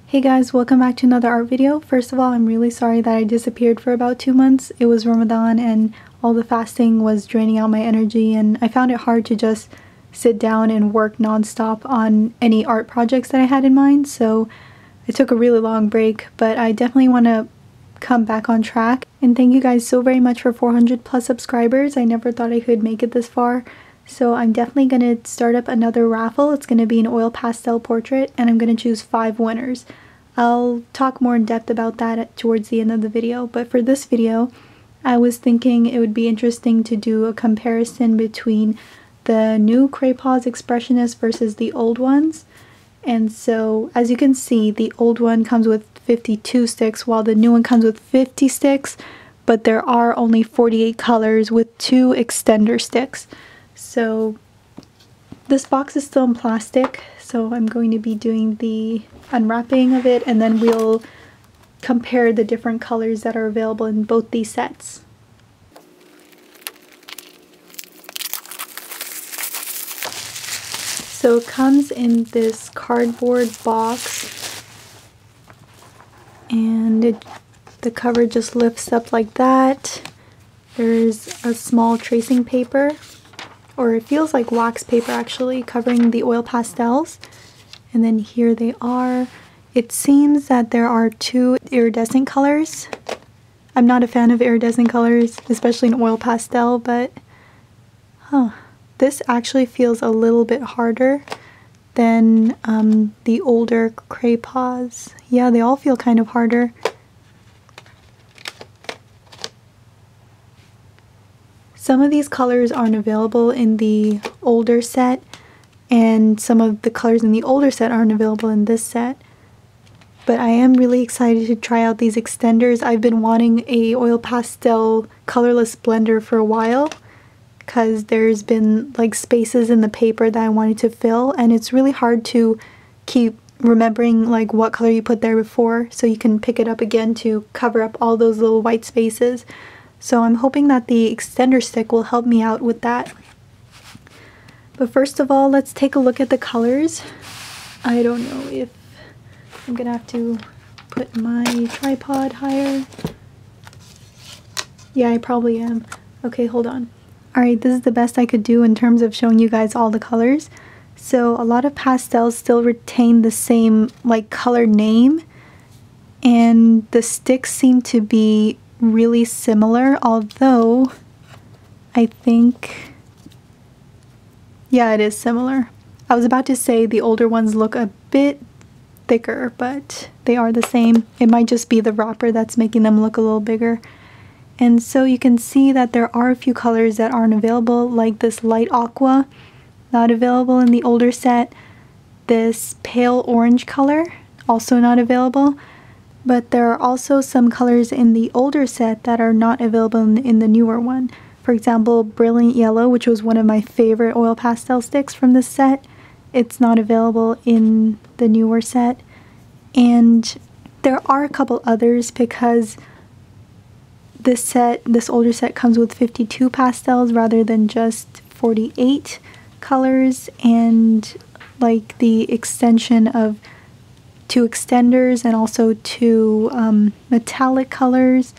Hey guys, welcome back to another art video. First of all, I'm really sorry that I disappeared for about 2 months. It was Ramadan and all the fasting was draining out my energy, and I found it hard to just sit down and work non-stop on any art projects that I had in mind, so I took a really long break, but I definitely want to come back on track. And thank you guys so very much for 400 plus subscribers. I never thought I could make it this far. So I'm definitely going to start up another raffle. It's going to be an oil pastel portrait, and I'm going to choose 5 winners. I'll talk more in depth about that towards the end of the video, but for this video I was thinking it would be interesting to do a comparison between the new Cray Expressionist versus the old ones. And so as you can see, the old one comes with 52 sticks while the new one comes with 50 sticks, but there are only 48 colors with 2 extender sticks. So this box is still in plastic, so I'm going to be doing the unwrapping of it, and then we'll compare the different colors that are available in both these sets. So it comes in this cardboard box, and the cover just lifts up like that. There's a small tracing paper, or it feels like wax paper actually, covering the oil pastels. And then here they are. It seems that there are 2 iridescent colors. I'm not a fan of iridescent colors, especially in oil pastel, but this actually feels a little bit harder than the older Cray. Yeah, they all feel kind of harder. Some of these colors aren't available in the older set, and some of the colors in the older set aren't available in this set. But I am really excited to try out these extenders. I've been wanting a oil pastel colorless blender for a while because there's been like spaces in the paper that I wanted to fill, and it's really hard to keep remembering like what color you put there before, so you can pick it up again to cover up all those little white spaces. So I'm hoping that the extender stick will help me out with that. But first of all, let's take a look at the colors. I don't know if I'm gonna have to put my tripod higher. Yeah, I probably am. Okay, hold on. Alright, this is the best I could do in terms of showing you guys all the colors. So a lot of pastels still retain the same like color name, and the sticks seem to be really similar, although I think, yeah, it is similar. I was about to say the older ones look a bit thicker, but they are the same. It might just be the wrapper that's making them look a little bigger. And so you can see that there are a few colors that aren't available, like this light aqua, not available in the older set. This pale orange color, also not available. But there are also some colors in the older set that are not available in the newer one. For example, brilliant yellow, which was one of my favorite oil pastel sticks from this set. It's not available in the newer set. And there are a couple others because this older set comes with 52 pastels rather than just 48 colors, and like the extension of 2 extenders and also 2 metallic colors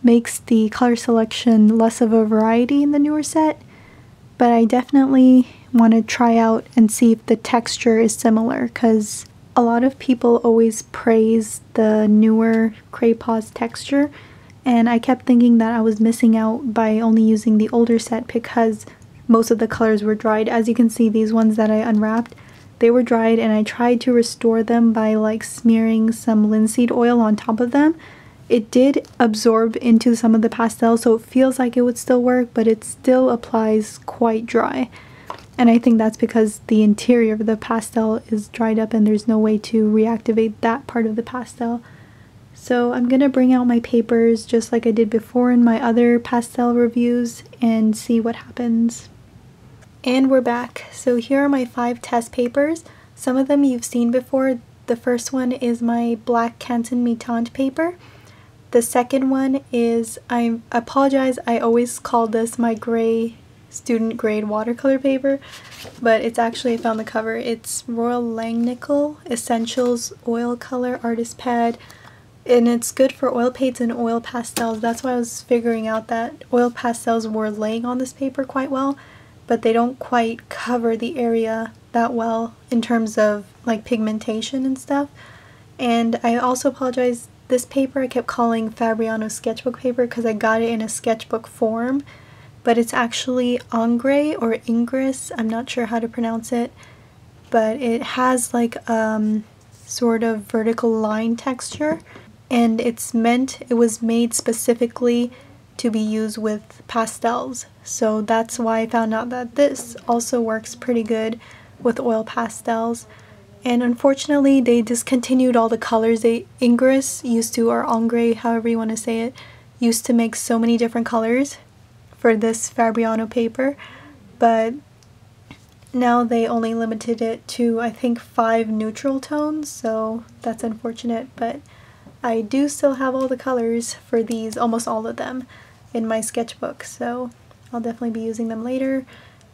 makes the color selection less of a variety in the newer set. But I definitely want to try out and see if the texture is similar, because a lot of people always praise the newer Cray texture, and I kept thinking that I was missing out by only using the older set because most of the colors were dried. As you can see, these ones that I unwrapped, they were dried, and I tried to restore them by like smearing some linseed oil on top of them. It did absorb into some of the pastel, so it feels like it would still work, but it still applies quite dry. And I think that's because the interior of the pastel is dried up and there's no way to reactivate that part of the pastel. So I'm gonna bring out my papers just like I did before in my other pastel reviews and see what happens. And we're back. So here are my 5 test papers. Some of them you've seen before. The first one is my black Canton Mi-Tente paper. The second one is, I apologize, I always call this my gray student grade watercolor paper, but it's actually, I found the cover, it's Royal Langnickel Essentials Oil Color Artist Pad, and it's good for oil paints and oil pastels. That's why I was figuring out that oil pastels were laying on this paper quite well, but they don't quite cover the area that well in terms of like pigmentation and stuff. And I also apologize, this paper I kept calling Fabriano sketchbook paper because I got it in a sketchbook form, but it's actually Ingres or Ingres, I'm not sure how to pronounce it, but it has like sort of vertical line texture, and it was made specifically to be used with pastels. So that's why I found out that this also works pretty good with oil pastels. And unfortunately they discontinued all the colors. Ingres used to, or Ingres, however you want to say it, used to make so many different colors for this Fabriano paper, but now they only limited it to I think 5 neutral tones, so that's unfortunate, but I do still have all the colors for these, almost all of them, in my sketchbook, so I'll definitely be using them later.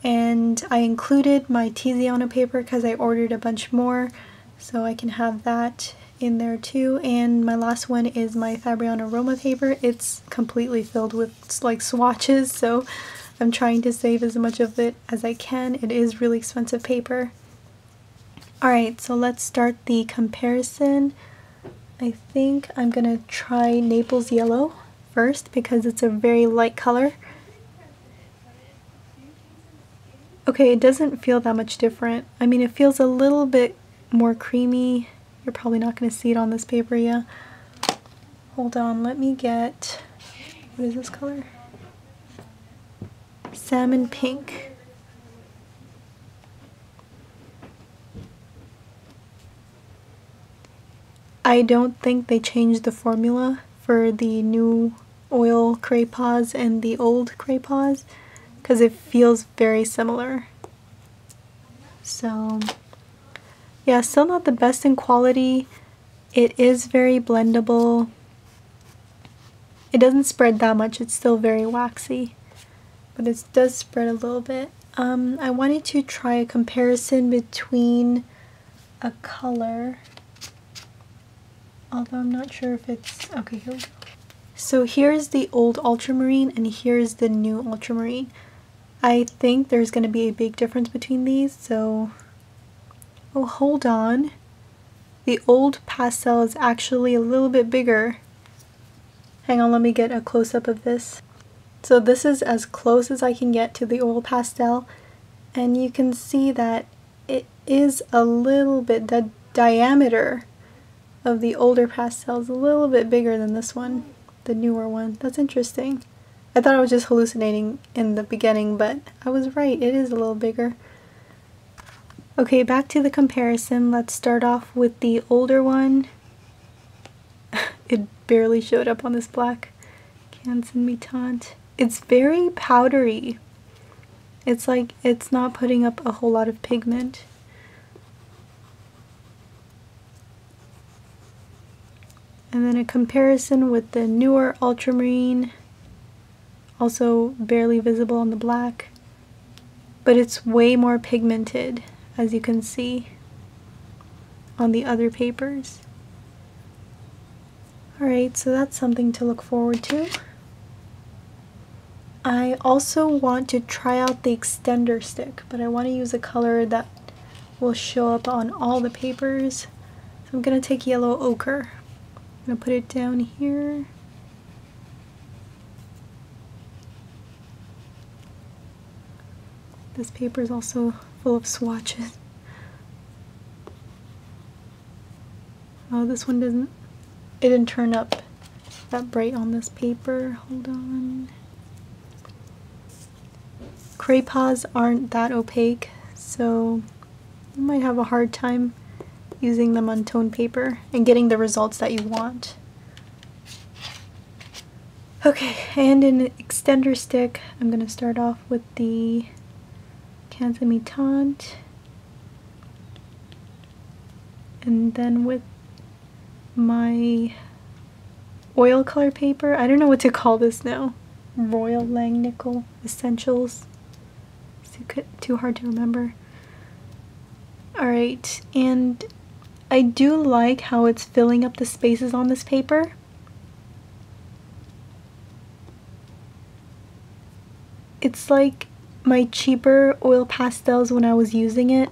And I included my Tiziano paper because I ordered a bunch more, so I can have that in there too. And my last one is my Fabriano Roma paper. It's completely filled with like swatches, so I'm trying to save as much of it as I can. It is really expensive paper. Alright, so let's start the comparison. I think I'm gonna try Naples Yellow first because it's a very light color. Okay, it doesn't feel that much different. I mean, it feels a little bit more creamy. You're probably not going to see it on this paper, yeah. Hold on, let me get, what is this color? Salmon pink. I don't think they changed the formula for the new oil Cray paws and the old Cray paws, because it feels very similar. So yeah, still not the best in quality. It is very blendable. It doesn't spread that much, it's still very waxy, but it does spread a little bit. I wanted to try a comparison between a color, although I'm not sure if it's, okay, here we go. So here's the old ultramarine and here's the new ultramarine. I think there's going to be a big difference between these, so, oh, hold on. The old pastel is actually a little bit bigger. Hang on, let me get a close-up of this. So this is as close as I can get to the oil pastel, and you can see that it is a little bit, the diameter of the older pastel is a little bit bigger than this one, the newer one. That's interesting. I thought I was just hallucinating in the beginning, but I was right, it is a little bigger. Okay, back to the comparison. Let's start off with the older one. It barely showed up on this black Canson Mitant. It's very powdery. It's like it's not putting up a whole lot of pigment. And then a comparison with the newer ultramarine. Also barely visible on the black, but it's way more pigmented, as you can see on the other papers. Alright, so that's something to look forward to. I also want to try out the extender stick, but I want to use a color that will show up on all the papers. So I'm going to take yellow ochre. I'm going to put it down here. This paper is also full of swatches. Oh, this one it didn't turn up that bright on this paper. Hold on. Cray paws aren't that opaque, so you might have a hard time using them on toned paper and getting the results that you want. Okay, and in an extender stick, I'm going to start off with the Canson Mitant, and then with my oil color paper. I don't know what to call this now. Royal Langnickel Essentials too hard to remember. Alright, and I do like how it's filling up the spaces on this paper. It's like my cheaper oil pastels when I was using it.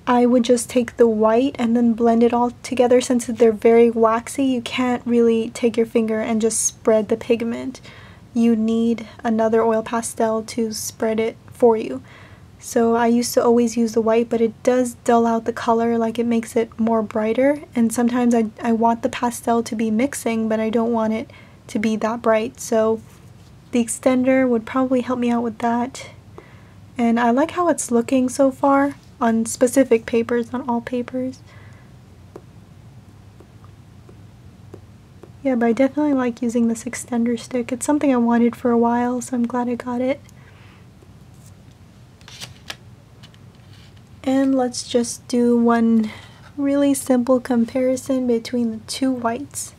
I would just take the white and then blend it all together. Since they're very waxy, you can't really take your finger and just spread the pigment. You need another oil pastel to spread it for you. So I used to always use the white, but it does dull out the color, like it makes it more brighter. And sometimes I want the pastel to be mixing, but I don't want it to be that bright. So the extender would probably help me out with that. And I like how it's looking so far on specific papers, not all papers. Yeah, but I definitely like using this extender stick. It's something I wanted for a while, so I'm glad I got it. And let's just do one really simple comparison between the two whites.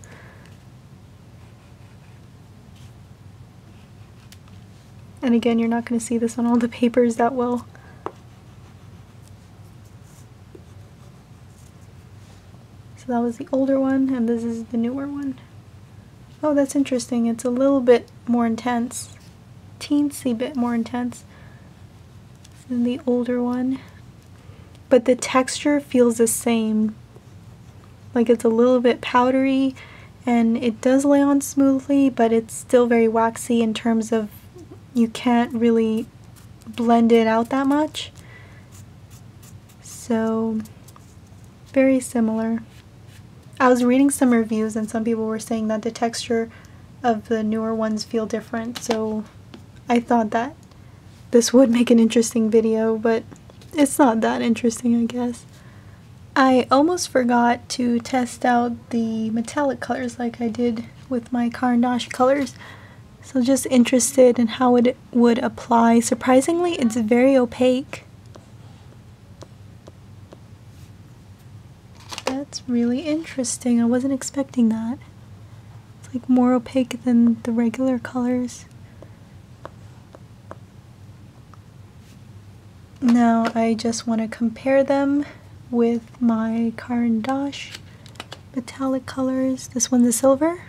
And again, you're not going to see this on all the papers that well. So that was the older one, and this is the newer one. Oh, that's interesting. It's a little bit more intense. Teensy bit more intense than the older one. But the texture feels the same. Like it's a little bit powdery, and it does lay on smoothly, but it's still very waxy in terms of you can't really blend it out that much. So, very similar. I was reading some reviews and some people were saying that the texture of the newer ones feel different, so I thought that this would make an interesting video, but it's not that interesting, I guess. I almost forgot to test out the metallic colors like I did with my Caran d'Ache colors, so just interested in how it would apply. Surprisingly, it's very opaque. That's really interesting. I wasn't expecting that. It's like more opaque than the regular colors. Now I just want to compare them with my Caran d'Ache metallic colors. This one's a silver.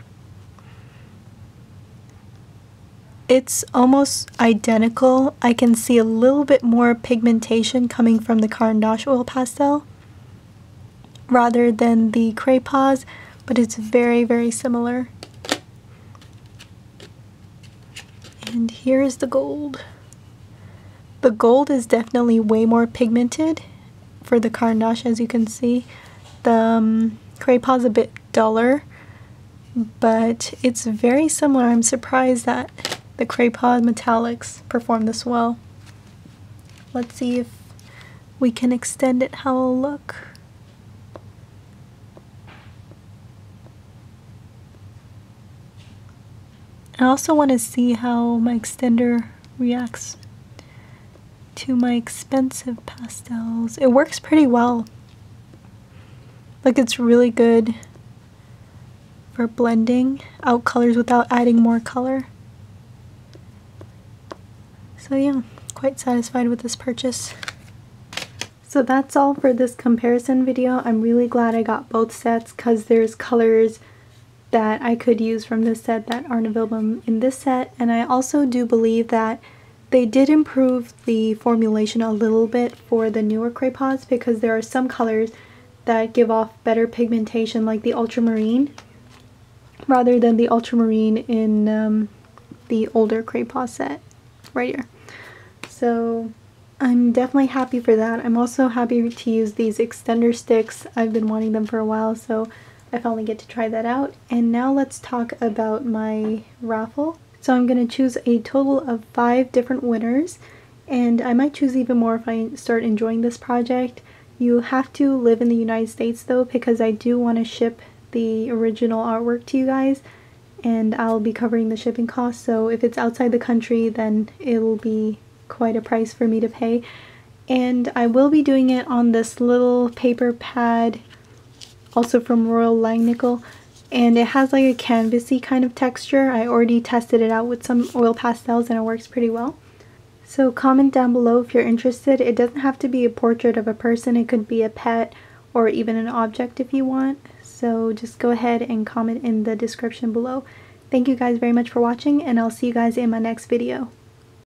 It's almost identical. I can see a little bit more pigmentation coming from the Caran d'Ache oil pastel rather than the Cray, but it's very, very similar. And here's the gold. The gold is definitely way more pigmented for the Caran d'Ache, as you can see. The Cray is a bit duller, but it's very similar. I'm surprised that the Cray metallics perform this well. Let's see if we can extend it how it'll look. I also want to see how my extender reacts to my expensive pastels. It works pretty well. Like, it's really good for blending out colors without adding more color. So yeah, quite satisfied with this purchase. So that's all for this comparison video. I'm really glad I got both sets because there's colors that I could use from this set that aren't available in this set, and I also do believe that they did improve the formulation a little bit for the newer Cray because there are some colors that give off better pigmentation, like the ultramarine, rather than the ultramarine in the older Cray set right here. So I'm definitely happy for that. I'm also happy to use these extender sticks. I've been wanting them for a while, so I finally get to try that out. And now let's talk about my raffle. So I'm going to choose a total of 5 different winners, and I might choose even more if I start enjoying this project. You have to live in the United States though, because I do want to ship the original artwork to you guys, and I'll be covering the shipping costs. So if it's outside the country, then it'll be quite a price for me to pay. And I will be doing it on this little paper pad, also from Royal Langnickel, and it has like a canvasy kind of texture. I already tested it out with some oil pastels and it works pretty well. So comment down below if you're interested. It doesn't have to be a portrait of a person, it could be a pet or even an object if you want. So just go ahead and comment in the description below. Thank you guys very much for watching, and I'll see you guys in my next video.